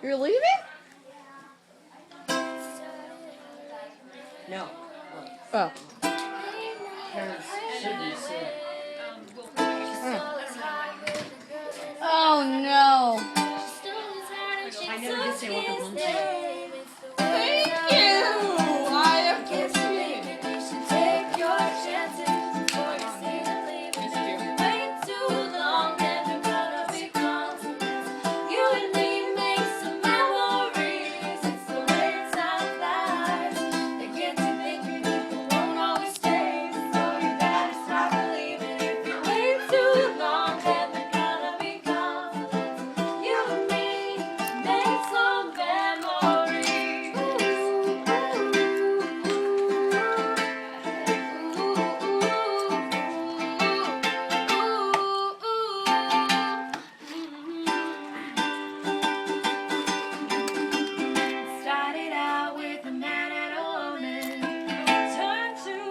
You're leaving? No. Oh. Parents shouldn't sit. Oh no. I never did say welcome home to you. Thank you. I appreciate it.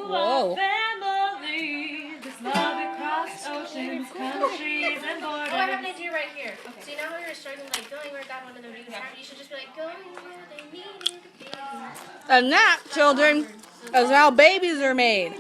Whoa. Countries and borders. Oh, I have an idea right here. Okay. So you know how we were struggling, like going where God wanted them to be? You should just be like, going where they needed to be. And that, children, is how babies are made.